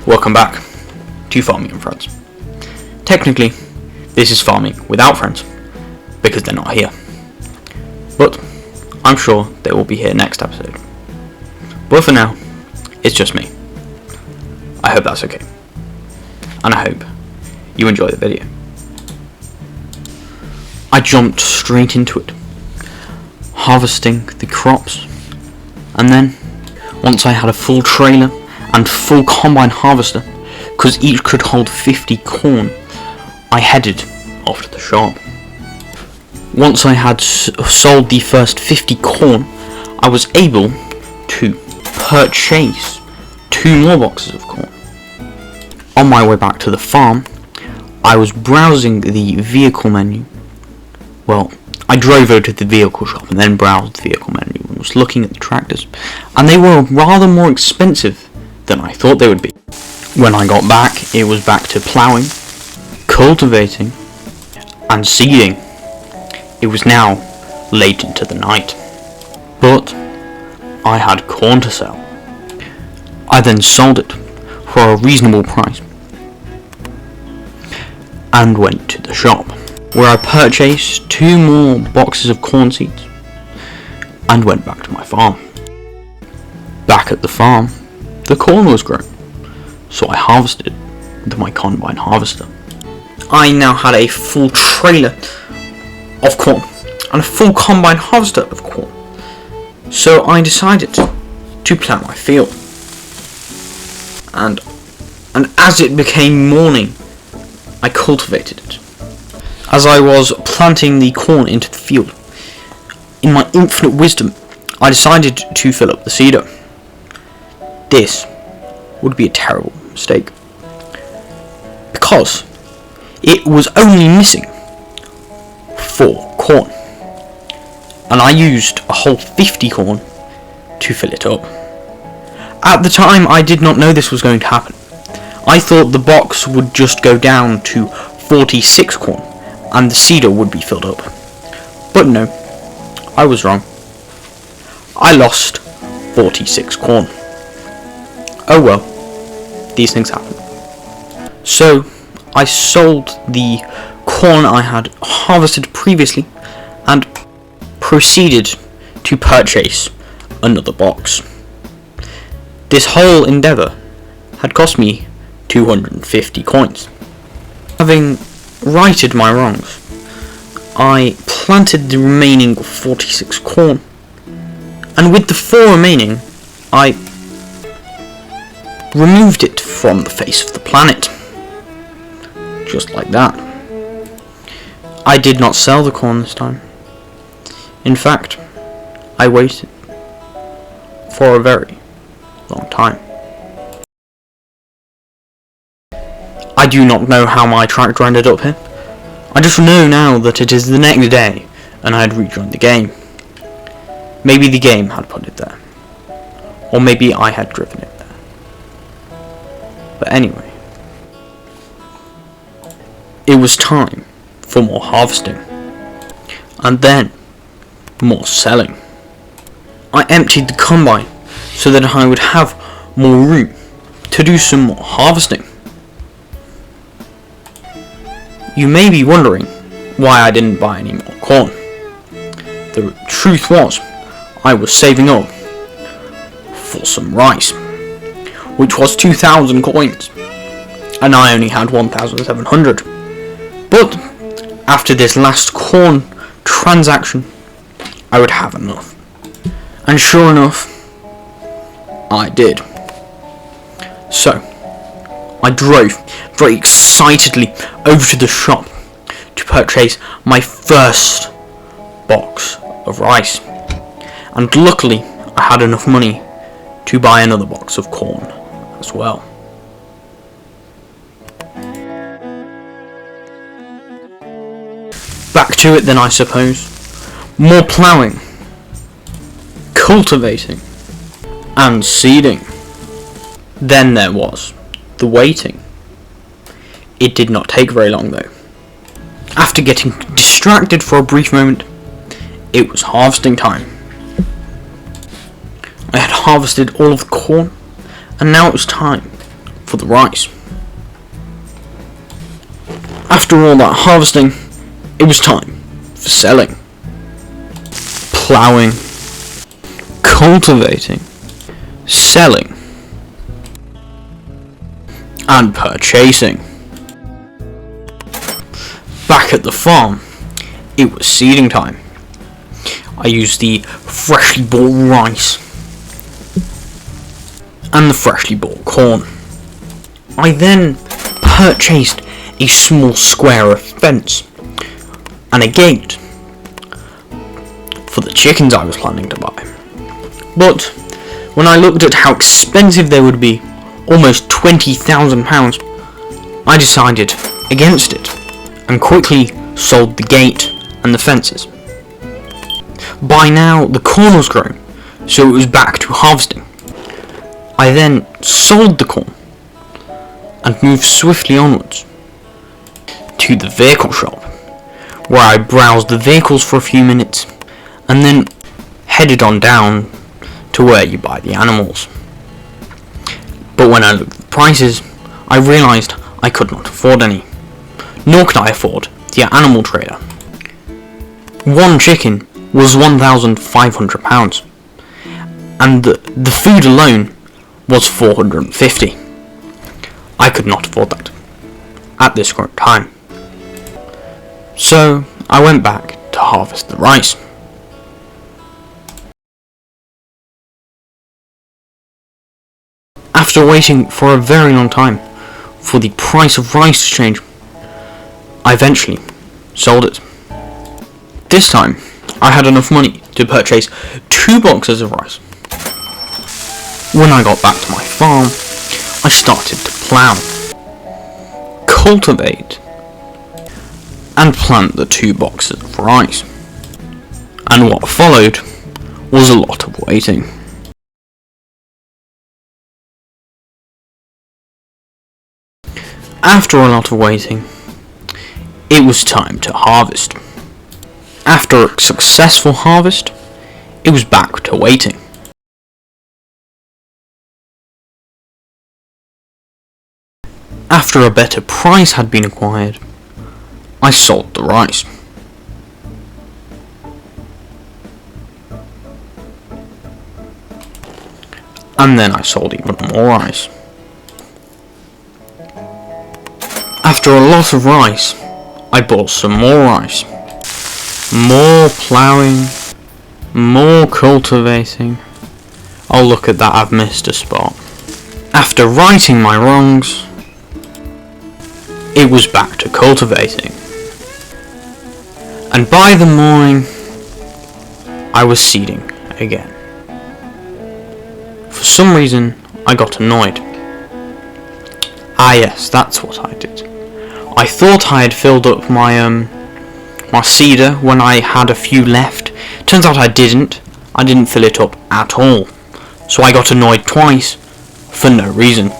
Welcome back to Farming and Friends. Technically, this is farming without friends, because they're not here. But I'm sure they will be here next episode. But for now, it's just me. I hope that's okay. And I hope you enjoy the video. I jumped straight into it, harvesting the crops, and then, once I had a full trailer and full combine harvester, because each could hold 50 corn, I headed off to the shop. Once I had sold the first 50 corn, I was able to purchase 2 more boxes of corn. On my way back to the farm, I was browsing the vehicle menu. Well, I drove over to the vehicle shop and then browsed the vehicle menu and was looking at the tractors, and they were rather more expensive than I thought they would be. When I got back, it was back to ploughing, cultivating, and seeding. It was now late into the night, but I had corn to sell. I then sold it for a reasonable price and went to the shop, where I purchased 2 more boxes of corn seeds and went back to my farm. Back at the farm, the corn was grown, so I harvested with my combine harvester. I now had a full trailer of corn and a full combine harvester of corn, so I decided to plow my field. And as it became morning, I cultivated it. As I was planting the corn into the field, in my infinite wisdom, I decided to fill up the seeder. This would be a terrible mistake, because it was only missing 4 corn, and I used a whole 50 corn to fill it up. At the time, I did not know this was going to happen. I thought the box would just go down to 46 corn and the seeder would be filled up. But no, I was wrong. I lost 46 corn. Oh well, these things happen. So I sold the corn I had harvested previously and proceeded to purchase another box. This whole endeavour had cost me 250 coins. Having righted my wrongs, I planted the remaining 46 corn, and with the 4 remaining, I removed it from the face of the planet. Just like that. I did not sell the corn this time. In fact, I waited for a very long time. I do not know how my tractor ended up here. I just know now that it is the next day and I had rejoined the game. Maybe the game had put it there, or maybe I had driven it there. But anyway, it was time for more harvesting, and then more selling. I emptied the combine so that I would have more room to do some more harvesting. You may be wondering why I didn't buy any more corn. The truth was, I was saving up for some rice, which was 2,000 coins, and I only had 1,700. But after this last corn transaction, I would have enough. And sure enough, I did. So I drove very excitedly over to the shop to purchase my first box of rice, and luckily I had enough money to buy another box of corn as well. Back to it then, I suppose. More ploughing, cultivating, and seeding. Then there was the waiting. It did not take very long though. After getting distracted for a brief moment, it was harvesting time. I had harvested all of the corn, and now it was time for for the rice. After all that harvesting, it was time for selling, ploughing, cultivating, selling, and purchasing. Back at the farm, it was seeding time. I used the freshly bought rice and the freshly bought corn. I then purchased a small square of fence and a gate for the chickens I was planning to buy. But when I looked at how expensive they would be, almost £20,000, I decided against it and quickly sold the gate and the fences. By now the corn was grown, so it was back to harvesting. I then sold the corn and moved swiftly onwards to the vehicle shop, where I browsed the vehicles for a few minutes and then headed on down to where you buy the animals. But when I looked at the prices, I realised I could not afford any, nor could I afford the animal trader. One chicken was £1,500, and the food alone was £450. I could not afford that at this current time. So I went back to harvest the rice. After waiting for a very long time for the price of rice to change, I eventually sold it. This time, I had enough money to purchase 2 boxes of rice. When I got back to my farm, I started to plough, cultivate, and plant the 2 boxes of rice. And what followed was a lot of waiting. After a lot of waiting, it was time to harvest. After a successful harvest, it was back to waiting. After a better price had been acquired, I sold the rice. And then I sold even more rice. After a lot of rice, I bought some more rice. More ploughing, more cultivating. Oh, look at that, I've missed a spot. After righting my wrongs, it was back to cultivating. And by the morning, I was seeding again. For some reason, I got annoyed. Ah yes, that's what I did. I thought I had filled up my seeder when I had a few left. Turns out I didn't. I didn't fill it up at all. So I got annoyed twice for no reason.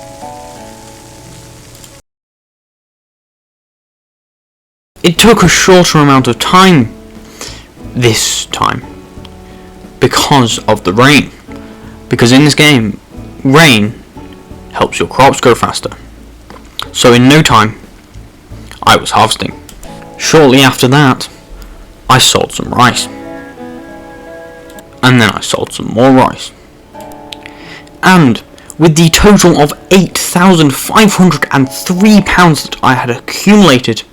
It took a shorter amount of time this time because of the rain. Because in this game, rain helps your crops grow faster. So in no time, I was harvesting. Shortly after that, I sold some rice. And then I sold some more rice. And with the total of £8,503 that I had accumulated,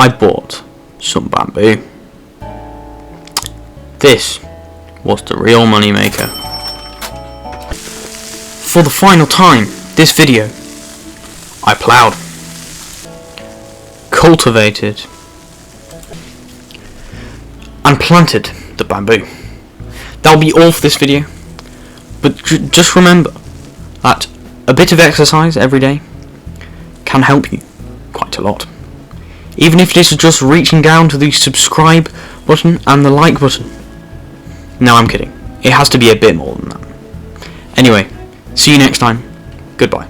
I bought some bamboo. This was the real money maker. For the final time this video, I ploughed, cultivated, and planted the bamboo. That'll be all for this video, but just remember that a bit of exercise every day can help you quite a lot. Even if this is just reaching down to the subscribe button and the like button. No, I'm kidding. It has to be a bit more than that. Anyway, see you next time. Goodbye.